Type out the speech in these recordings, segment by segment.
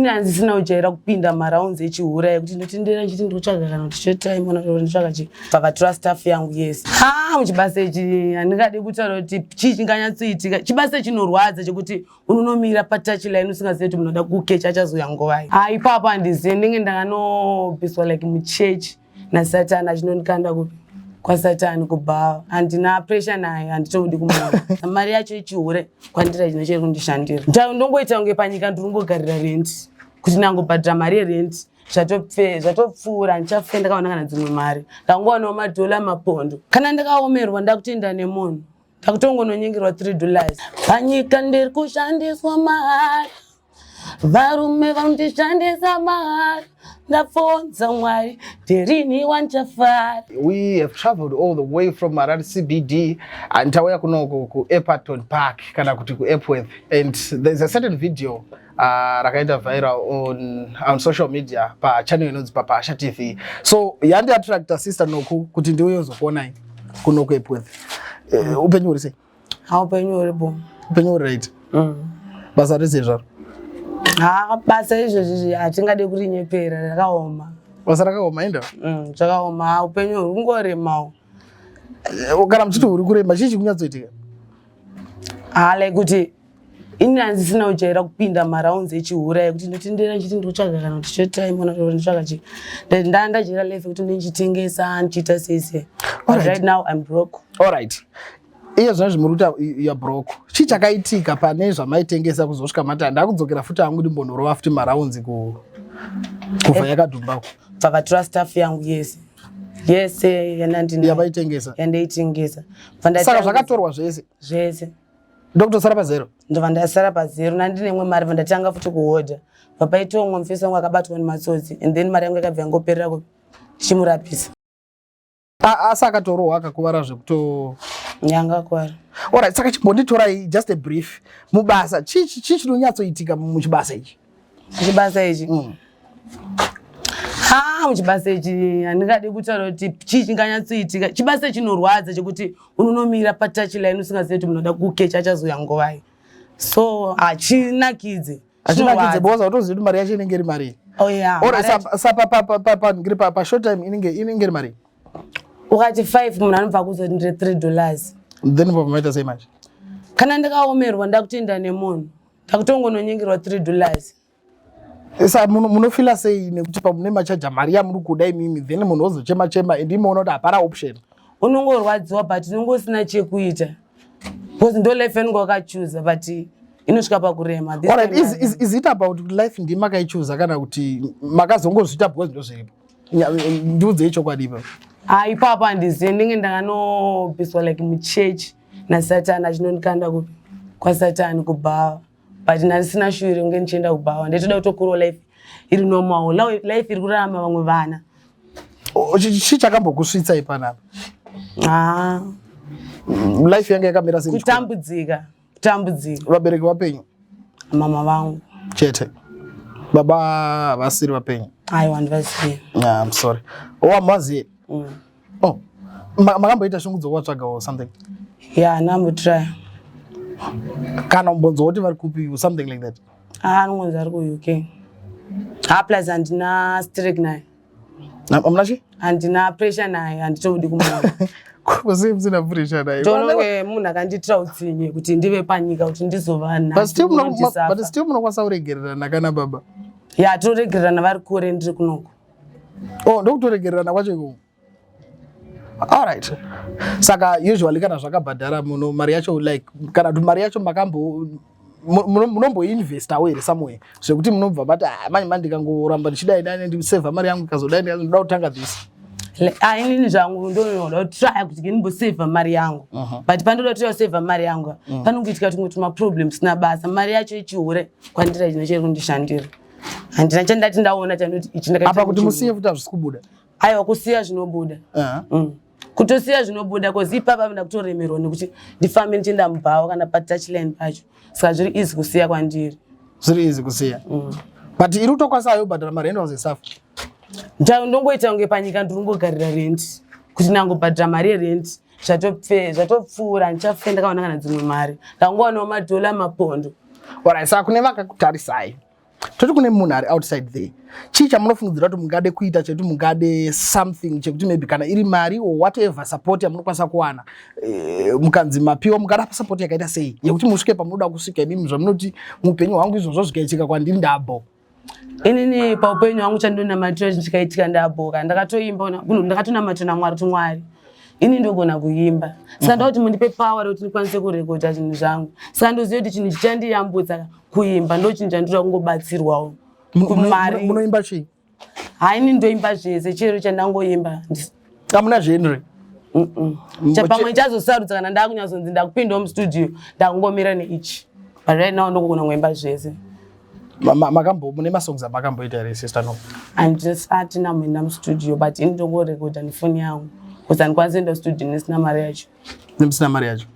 ini handisina kujaira kupinda maraunzi echiura ekuti ndotendera nchiti ndotsvaga kana kuti short-time kana ndotsvaga chi vakatora staff yangu yes muchibasa ichi handingadi kutaura kuti chii chinganyatsoitika chibasa chinorwadza chekuti unonomira patouchline usingazivi kuti munoda kukecha achazouya nguvai ipapo handizivi ndenge ndakanobviswa like muchechi nasatani achinondikanda kupi kwasatani kubva handina pressure naye handitodi kumuona mari yacho ichihure kwandira chino chiri kundishandira ndongoita kunge panyika ndirongogarira rent kuti nangobhadhira mari yerent zvatopfuura ndichafe ndakaona kana dzimwe mari ndangowanawo madhola mapondo kana ndakaomerwa ndakutenda nemunhu ndakutongononyengerwa $3 panyika ndiri kushandiswa mahari varume vanondishandisa mahari ndafonza mwari nderini wanchafara. We have traveled all the way from Marari CBD and tawaya kunoku ku Epworth Park kana kuti ku Epworth, and there's a certain video rakaita viral on social media pa channel inonzi pa Asha TV. So yandi attractor sister Noku kuti ndiwe uzokuona kunoku Epworth. Upenyu uri sei? Upenyu uri bo. Upenyu uri right. Basa rezezvo. Basa izvozvi hatingade kurinyepera rakaoma. Basa rakaoma enda? Zvakaoma upenyu uri kungoremawo. Kana muchiti uri kurema chii chikunyatsoitika? Like kuti ini handisina kujaira kupinda maraunzi echiura ekuti ndotendera nchiti ndotsvaga kana kuti short-time kana kuti ndotsvaga chi ndajaira life ekuti ndichitengesa ndichiita sese. But right now I'm broke. All right. Iye zvanzi muri kuti ya broke. Chii chakaitika pane zvamaitengesa kuzosvika mati ndakudzokera futi hangu ndimbonorova futi maraunzi kufa yakadhumbako. Vakatora staff yangu yes. Yes, yanandina. Yavaitengesa. Yandeitengesa. Saka zvakatorwa zvese. Zvese. Ndokutosara pazero. Ndobva ndasara pazero nandine imwe mari vandatanga futi kuhodha. Papaito umwe mufesi wangu akabatwa nematsotsi and then mari yangu yakabva yangoperera ndichimurapisa. Asa akatorohwa akakuvara zvekuto nyanga kwara. Alright, saka chimbonditorai just a brief mubasa chii chinonyatsoitika muchibasa ichi? Muchibasa ichi? Muchibasa ichi handingadi kutaura kuti chii chinganyatsoitika chibasa chinorwadza chekuti unonomira patouchline usingazivi kuti munoda kukecha achazouya nguvai. So hachinakidze. Hachinakidze boza utozivi kuti mari yacho inenge iri mari. Oh yeah. Alright, pa short time inenge iri mari. Ukati 5 munhu anobva kuzondire $3. Then pamaita sei manje? Kana ndakaomerwa ndakutenda nemunhu ndakutongononyengerwa $3. Saka munofila sei nekuti pamune machaja mari yamuri kuda imimi then munhu ozochema and imoona kuti hapana option? Unongorwadziwa but unongosina chekuita because ndo life yangu wakachuza but inosvika pakurema. Alright, is it about life ndimi makaichuza kana kuti makazongozviita because ndo zviripo? Ndiudzei chokwadi ipapo. Ipapo handizivi ndenge ndakanobviswa like muchechi nasatani achinondikanda kupi kwasatani kubhava but handisina shure kunge ndichienda kubhava ndetoda kutokurawo life iri normal life iri kurarama vamwe vana. Chii chakambokusvitsai panapa? Life yangu yakamira sei? Kutambudzika. Vabereki vapenyu? Mama vangu chete. Baba vasiri vapenyu? Aiwa ndivasiye. I'm sorry. Wamaziye? Oh, makamboita shungu dzokuvatsvaga or something? Yeah, ndambotry. Kana umbonzwa kuti vari kupi or something like that? Anongonzi ari ku-UK. Plus handina streak naye. Hamuna chi? Handina pressure naye, handitodi kumuona. Kusei musina pressure naye? Ndononge munhu akanditira utsinye kuti ndive panyika kuti ndizova naye. But still munokwanisa kuregererana kana baba? Yeah, toregererana vari kure ndiri kunoku. Oh, ndokutoregererana kwacho ikoko? Alright. Saka usually kana zvakabhadhara muno mari yacho like kana kuti mari yacho munomboinvesta here somewhere zvekuti munobva bati manje ndikangoramba ndichidai ndiseva mari yangu ikazodai ndinoda kutanga this. Inini zvangu ndonoda kutry kuti ndimboseva mari yangu but pandoda kuti yoseva mari yangu panongoitika tumwe tumaproblems sina basa mari yacho ichihure kwandira chino chiri kundishandira handina chandati ndaona chanoti ichi ndakaita apa kuti musiye futi hazvisi kubuda. Aiwa kusiya zvinobuda. Kutosiya zvinobuda because ipapa ndakutoremerwa nekuti ndifambe ndichienda mubhawa kana patouchline pacho saka zviri easy kusiya kwandiri. Zviri easy kusiya. But iri kutokwanisa yobhadhara marent wazesafu? Ndongoita kunge panyika ndirongogarira rent kuti nangobhadhara mari yerent zvatopfuura ndichafe ndakaona kana dzimwe mari ndangowanawo madhola mapondo. Alright, saka kune vakakutarisai toti kune munhu ari outside there chii chamunofungidzira kuti mungade kuita chekuti mungade something chekuti maybe kana iri mari or whatever support yamunokwanisa kuwana mukanzi mapiwa mungada support yakaita sei yekuti musvike pamunoda kusvika imimi zvamunoti muupenyu hwangu izvozvo zvikaitika kwandiri ndabo? Inini paupenyu hwangu chandonamatira zvikaitika ndaboka ndakatoimba ndakatonamatira naMwari kuti Mwari ini ndogona kuimba saka ndoti mundipe power kuti ndikwanise kurekoda zvinhu zvangu saka ndoziva kuti chinhu chichandiyambutsa kuimba ndo chinhu chandinoda kungobatsirwawo kumari. Munoimba chii? Hai ini ndoimba zvese chero chandangoimba amuna zvenre chapamwe chazosarudza kana ndakunyazonzi ndakupindawo mustudio ndakungomira neichi but right now ndokugona kuimba zvese. Mune masongs amakamboita here sister Noku? Atina muenda mustudio but ini ndongorekoda nefoni yangu kuti andikwanisi kuenda studio nesina mari yacho. Nemusina mari yacho?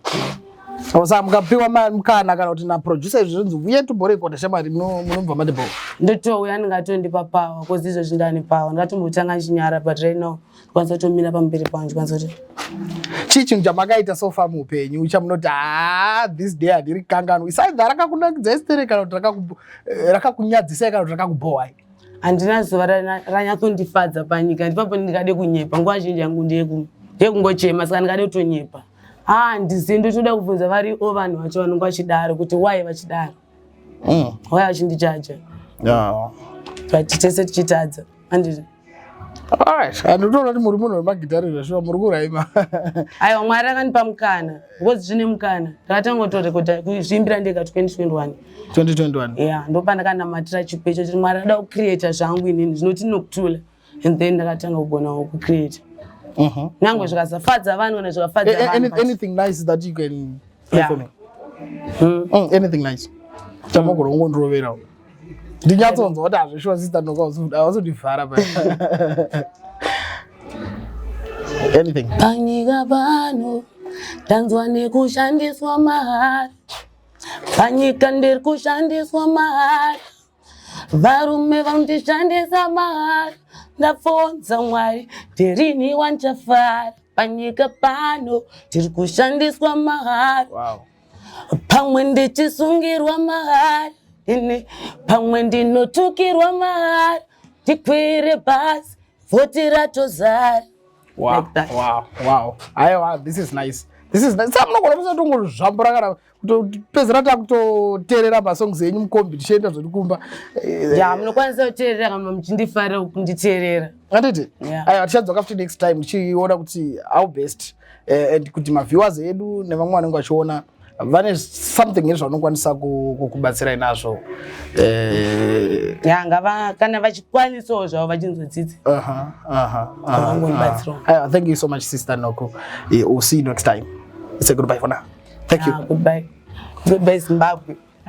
Saka mukapiwa mukana kana kuti naproducer izvozvi uye tomborekoda shamwari munobva madebo? Ndotouya ndingatondipa power because izvozvi ndane power ndingatombotanga chinyara but right now ndikwanisa kutomira pamberi pangu ndikwanisa kuti chii chinhu chamakaita so far muupenyu chamunoti this day handiri kanganwa isaidha rakakunakidzai stere kana kuti rakakunyadzisai kana kuti rakakubohwai? handina zuva ranyatsondifadza panyika ndipapo ndingade kunyepa nguva zhinji yangu ndeyekungochema saka ndingade kutonyepa. Handizii ndotoda kubvunza variwo vanhu vacho vanonga vachidaro kuti why vachidaro why vachindijaja but tese tichitadza handizvi. Alright, ndotoona kuti muri munhu wemagitari zvashuva muri kuraima. Aiwa Mwari akandipa mukana because zvine mukana ndakatangotorekoda kuzviimbira ndega 2021. Yeah, ndopandakanamatira chipecho kuti Mwari ada kucreata zvangu inini zvinoti ndinokutula and then ndakatanga kugonawo kucreata. Nyange zvikasafadza vanhu kana zvikafadza vanhu. Anything nice that you can play for me? Anything nice chamogona kungondiroverawo ndinyatsonzwa kuti hazvishuwa sister Noku awazondivhara pa anything. Panyika pano ndanzwa nekushandiswa mahara panyika ndiri kushandiswa mahara varume vanondishandisa mahara ndabvunza Mwari ndirini wandichafara panyika pano ndiri kushandiswa mahara pamwe ndichisungirwa mahara ini pamwe ndinotukirwa mahara ndikwire bhazi vhoti ratozara. Wow, like that. Wow. Aiwa, this is nice. Saka munogona musatongozvambura kana kutopedzera takutoteerera masongs enyu mukombi tichienda zvodikumba. Munokwanisa kuteerera kana muchindifarira kunditeerera. Handiti? Aiwa, tichadzoka futi next time tichiona kuti how best and kuti maviewers edu nevamwe vanenge vachiona vane something ezvavanokwanisa kukubatsirai nazvo. Kana vachikwanisawo zvavo vachinzodzidza. Thank you so much sister Noku. We'll see you next time. It's a goodbye for now. Thank you. Goodbye. Goodbye Zimbabwe.